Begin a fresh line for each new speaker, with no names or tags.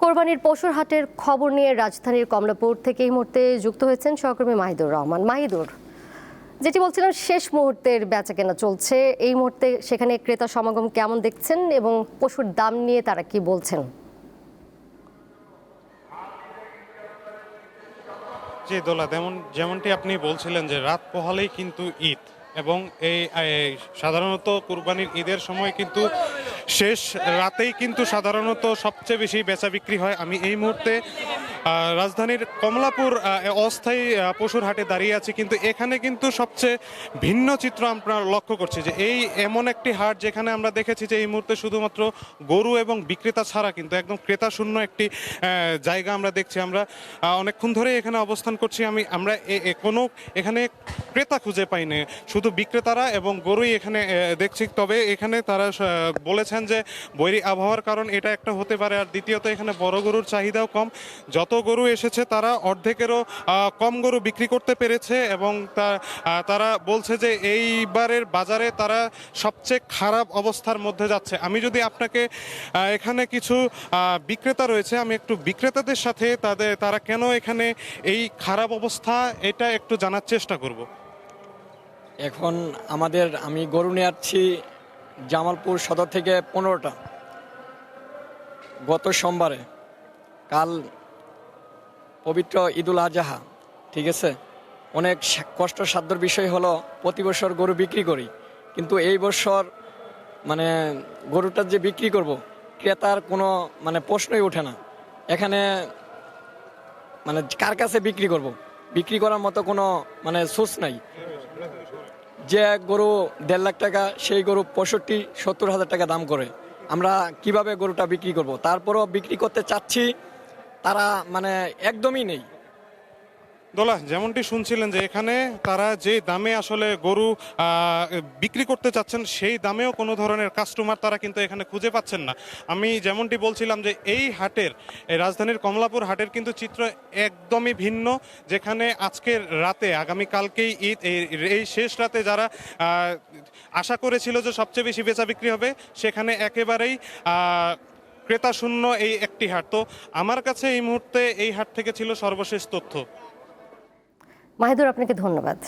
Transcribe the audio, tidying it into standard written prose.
কোরবানির পশুর হাটের খবর নিয়ে রাজধানীর কমলাপুর থেকে এই মুহূর্তে যুক্ত হয়েছেন সহকর্মী মাহিদুর রহমান। মাহিদুর, যেটি বলছিলাম শেষ মুহূর্তের বেচাকেনা চলছে, এই মুহূর্তে সেখানে ক্রেতা সমাগম কেমন দেখছেন এবং পশুর দাম নিয়ে তারা কি বলছেন?
জি দোলা, যেমনটি আপনি বলছিলেন যে রাত পোহালেই কিন্তু ঈদ, এবং এই সাধারণত কুরবানির ঈদের সময় কিন্তু শেষ রাতেই কিন্তু সাধারণত সবচেয়ে বেশি বেচা বিক্রি হয়। আমি এই মুহূর্তে রাজধানীর কমলাপুর অস্থায়ী পশুর হাটে দাঁড়িয়ে আছি, কিন্তু এখানে কিন্তু সবচেয়ে ভিন্ন চিত্র আমরা লক্ষ্য করছি যে এই এমন একটি হাট যেখানে আমরা দেখেছি যে এই মুহূর্তে শুধুমাত্র গরু এবং বিক্রেতা ছাড়া কিন্তু একদম ক্রেতা শূন্য একটি জায়গা আমরা দেখছি। আমরা অনেকক্ষণ ধরে এখানে অবস্থান করছি, আমরা কোনো এখানে ক্রেতা খুঁজে পাইনি, শুধু বিক্রেতারা এবং গরুই এখানে দেখছি। তবে এখানে তারা বলেছেন যে বৈরী আবহাওয়ার কারণ এটা একটা হতে পারে, আর দ্বিতীয়ত এখানে বড় গরুর চাহিদাও কম। যত গরু এসেছে তারা অর্ধেকেরও কম গরু বিক্রি করতে পেরেছে, এবং তারা বলছে যে এইবারের বাজারে তারা সবচেয়ে খারাপ অবস্থার মধ্যে যাচ্ছে। আমি যদি আপনাকে এখানে কিছু বিক্রেতা রয়েছে, আমি একটু বিক্রেতাদের সাথে তারা কেন এখানে এই খারাপ অবস্থা এটা একটু জানার চেষ্টা করব।
এখন আমি গরু নিয়ে আসছি জামালপুর সদর থেকে 15টা গত সোমবারে। কাল পবিত্র ঈদুল আজহা, ঠিক আছে। অনেক কষ্টসাধ্যর বিষয় হলো প্রতি বছর গরু বিক্রি করি, কিন্তু এই বছর গরুটা যে বিক্রি করব ক্রেতার কোনো প্রশ্নই ওঠে না। এখানে কার কাছে বিক্রি করার মতো কোনো সোর্স নাই। যে গরু 1.5 লাখ টাকা, সেই গরু 65-70 হাজার টাকা দাম করে। আমরা কিভাবে গরুটা বিক্রি করব? তারপরও বিক্রি করতে চাচ্ছি, তারা একদমই নেই।
দোলা, যেমনটি শুনছিলেন যে এখানে তারা যে দামে আসলে গরু বিক্রি করতে চাচ্ছেন সেই দামেও কোনো ধরনের কাস্টমার তারা কিন্তু এখানে খুঁজে পাচ্ছেন না। আমি যেমনটি বলছিলাম যে এই রাজধানীর কমলাপুর হাটের কিন্তু চিত্র একদমই ভিন্ন, যেখানে আজকের রাতে আগামীকালকেই ঈদ, এই শেষ রাতে যারা আশা করেছিল যে সবচেয়ে বেশি বেচা বিক্রি হবে, সেখানে একেবারেই ক্রেতা শূন্য এই একটি হাট। তো আমার কাছে এই মুহূর্তে এই হাট থেকে ছিল সর্বশেষ তথ্য।
মাহিদুর, আপনাকে ধন্যবাদ।